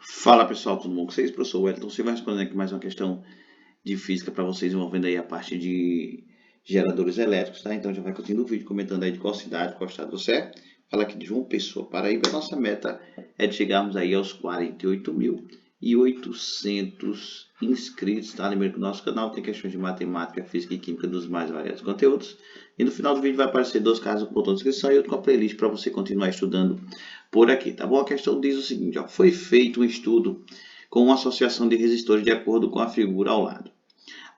Fala pessoal, tudo bom com vocês? Professor Wellington, você vai respondendo aqui mais uma questão de física para vocês envolvendo aí a parte de geradores elétricos, tá? Então já vai curtindo o vídeo, comentando aí de qual cidade, qual estado você é. Fala aqui de João Pessoa, Paraíba. A nossa meta é de chegarmos aí aos 48.800 inscritos, tá? Lembrando que o nosso canal tem questões de matemática, física e química dos mais variados conteúdos. E no final do vídeo vai aparecer dois casos com botão de inscrição e outro com a playlist para você continuar estudando por aqui, tá bom? A questão diz o seguinte, ó, foi feito um estudo com uma associação de resistores de acordo com a figura ao lado,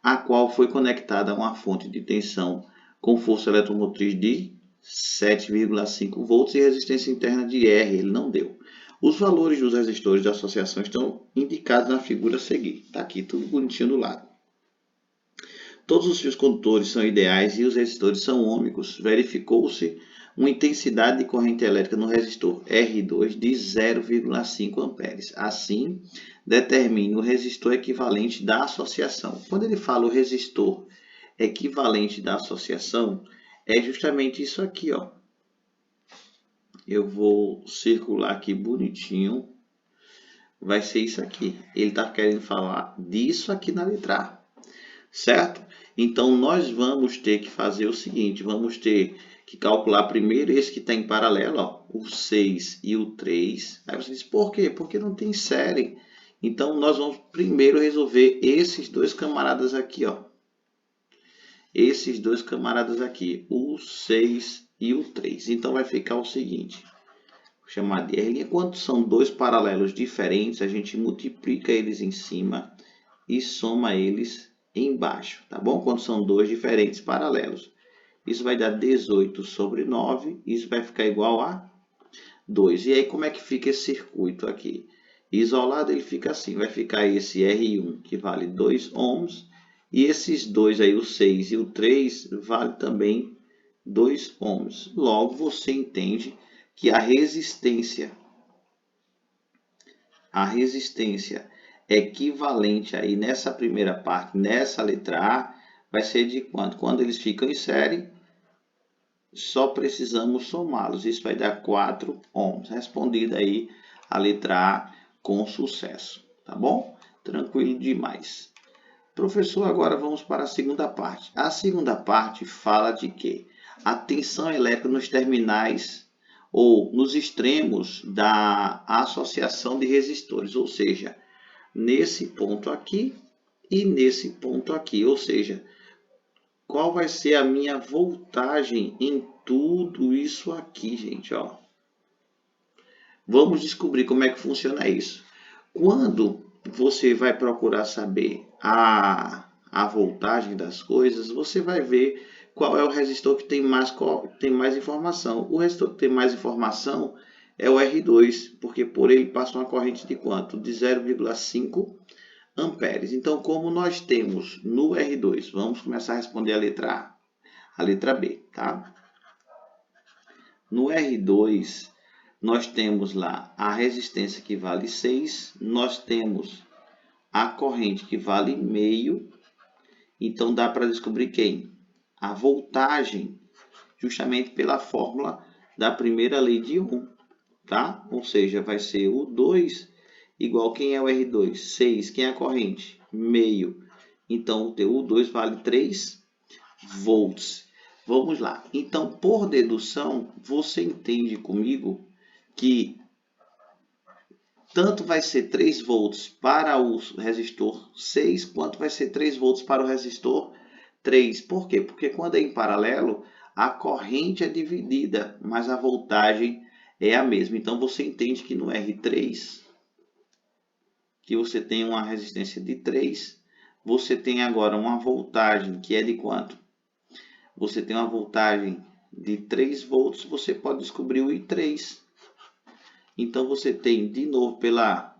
a qual foi conectada a uma fonte de tensão com força eletromotriz de 7,5 volts e resistência interna de R, ele não deu. Os valores dos resistores da associação estão indicados na figura a seguir. Está aqui tudo bonitinho do lado. Todos os fios condutores são ideais e os resistores são ômicos. Verificou-se uma intensidade de corrente elétrica no resistor R2 de 0,5 amperes. Assim, determine o resistor equivalente da associação. Quando ele fala o resistor equivalente da associação, é justamente isso aqui, ó. Eu vou circular aqui bonitinho. Vai ser isso aqui. Ele está querendo falar disso aqui na letra A, certo? Então, nós vamos ter que fazer o seguinte, vamos ter que calcular primeiro esse que está em paralelo, ó, o 6 e o 3. Aí você diz, por quê? Porque não tem série. Então, nós vamos primeiro resolver esses dois camaradas aqui, ó. Esses dois camaradas aqui, o 6 e o 3. Então, vai ficar o seguinte, vou chamar de R'. Quando são dois paralelos diferentes, a gente multiplica eles em cima e soma eles embaixo, tá bom? Quando são dois diferentes paralelos. Isso vai dar 18 sobre 9, isso vai ficar igual a 2. E aí como é que fica esse circuito aqui? Isolado ele fica assim, vai ficar esse R1 que vale 2 ohms, e esses dois aí, o 6 e o 3, vale também 2 ohms. Logo você entende que a resistência equivalente aí nessa primeira parte, nessa letra A, vai ser de quanto? Quando eles ficam em série, só precisamos somá-los. Isso vai dar 4 ohms. Respondida aí a letra A com sucesso, tá bom? Tranquilo demais. Professor, agora vamos para a segunda parte. A segunda parte fala de quê? A tensão elétrica nos terminais ou nos extremos da associação de resistores, ou seja, nesse ponto aqui e nesse ponto aqui, ou seja, qual vai ser a minha voltagem em tudo isso aqui, gente, ó. Vamos descobrir como é que funciona isso. Quando você vai procurar saber a voltagem das coisas, você vai ver qual é o resistor que tem mais informação. O resistor que tem mais informação é o R2, porque por ele passa uma corrente de quanto? De 0,5 amperes. Então, como nós temos no R2, vamos começar a responder a letra A, a letra B, tá? No R2, nós temos lá a resistência que vale 6, nós temos a corrente que vale meio, então dá para descobrir quem? A voltagem, justamente pela fórmula da primeira lei de Ohm, tá? Ou seja, vai ser o 2 igual quem é o R2? 6. Quem é a corrente? Meio. Então, o teu 2 vale 3 volts. Vamos lá. Então, por dedução, você entende comigo que tanto vai ser 3 volts para o resistor 6, quanto vai ser 3 volts para o resistor 3. Por quê? Porque quando é em paralelo, a corrente é dividida, mas a voltagem é a mesma. Então, você entende que no R3, que você tem uma resistência de 3, você tem agora uma voltagem que é de quanto? Você tem uma voltagem de 3 volts, você pode descobrir o I3. Então, você tem, de novo, pela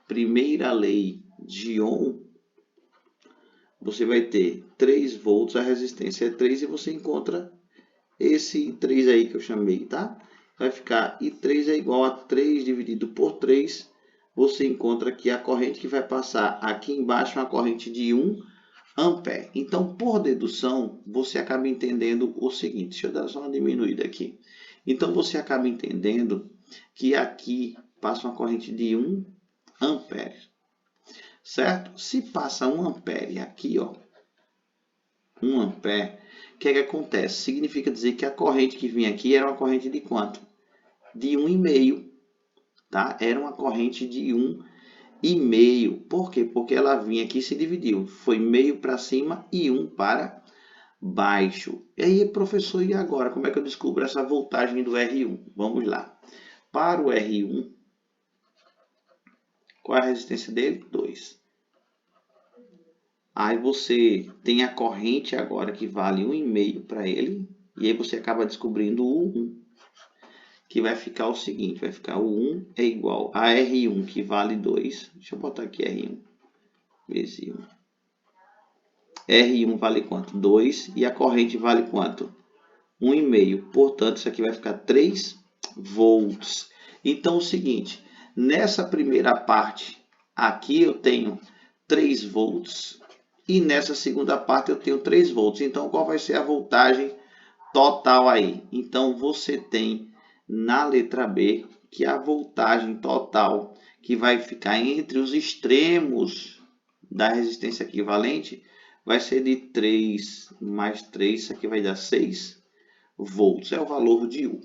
primeira lei de Ohm, você vai ter 3 volts, a resistência é 3, e você encontra esse I3 aí que eu chamei, tá? Vai ficar I3 é igual a 3 dividido por 3, você encontra que a corrente que vai passar aqui embaixo é uma corrente de 1 ampere. Então, por dedução, você acaba entendendo o seguinte, deixa eu dar só uma diminuída aqui. Então, você acaba entendendo que aqui passa uma corrente de 1 amperes. Certo? Se passa 1 ampere aqui, ó, 1 ampere, o que é que acontece? Significa dizer que a corrente que vinha aqui era uma corrente de quanto? De 1,5, tá? Era uma corrente de 1,5. Por quê? Porque ela vinha aqui e se dividiu. Foi meio para cima e 1 para baixo. E aí, professor, e agora? Como é que eu descubro essa voltagem do R1? Vamos lá. Para o R1, qual é a resistência dele? 2. Aí você tem a corrente agora que vale 1,5 para ele. E aí você acaba descobrindo o 1. Que vai ficar o seguinte. Vai ficar o 1 é igual a R1 que vale 2. Deixa eu botar aqui R1. Vezes 1. R1 vale quanto? 2. E a corrente vale quanto? 1,5. Portanto, isso aqui vai ficar 3 volts. Então, é o seguinte. Nessa primeira parte, aqui eu tenho 3 volts. E nessa segunda parte eu tenho 3 volts. Então, qual vai ser a voltagem total aí? Então, você tem na letra B que a voltagem total que vai ficar entre os extremos da resistência equivalente vai ser de 3 mais 3, isso aqui vai dar 6 volts. É o valor de U.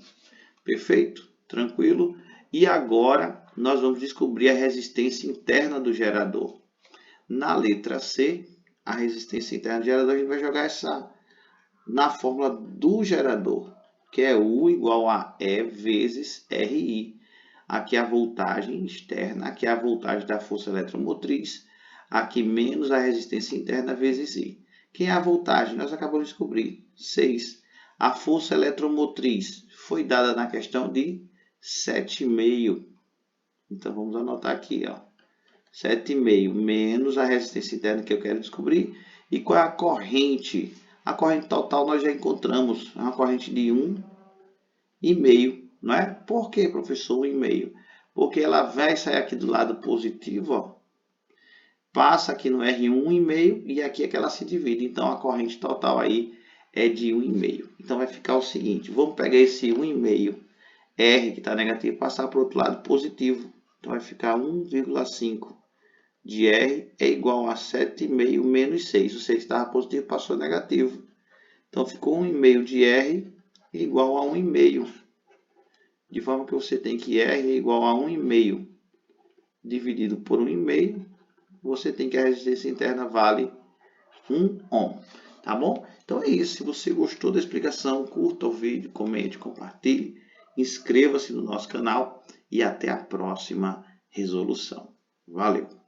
Perfeito? Tranquilo? E agora nós vamos descobrir a resistência interna do gerador. Na letra C, a resistência interna do gerador, a gente vai jogar essa na fórmula do gerador, que é U igual a E vezes RI. Aqui é a voltagem externa, aqui é a voltagem da força eletromotriz, aqui menos a resistência interna vezes I. Quem é a voltagem? Nós acabamos de descobrir, 6. A força eletromotriz foi dada na questão de 7,5. Então, vamos anotar aqui, ó. 7,5 menos a resistência interna que eu quero descobrir. E qual é a corrente? A corrente total nós já encontramos. É uma corrente de 1,5, não é? Por que, professor, 1,5? Porque ela vai sair aqui do lado positivo, ó. Passa aqui no R1, 1,5 e aqui é que ela se divide. Então, a corrente total aí é de 1,5. Então, vai ficar o seguinte. Vamos pegar esse 1,5 R que está negativo e passar para o outro lado positivo. Então, vai ficar 1,5 de R é igual a 7,5 menos 6. O 6 estava positivo, passou negativo. Então, ficou 1,5 de R igual a 1,5. De forma que você tem que R é igual a 1,5 dividido por 1,5. Você tem que a resistência interna vale 1 ohm. Tá bom? Então é isso. Se você gostou da explicação, curta o vídeo, comente, compartilhe. Inscreva-se no nosso canal e até a próxima resolução. Valeu!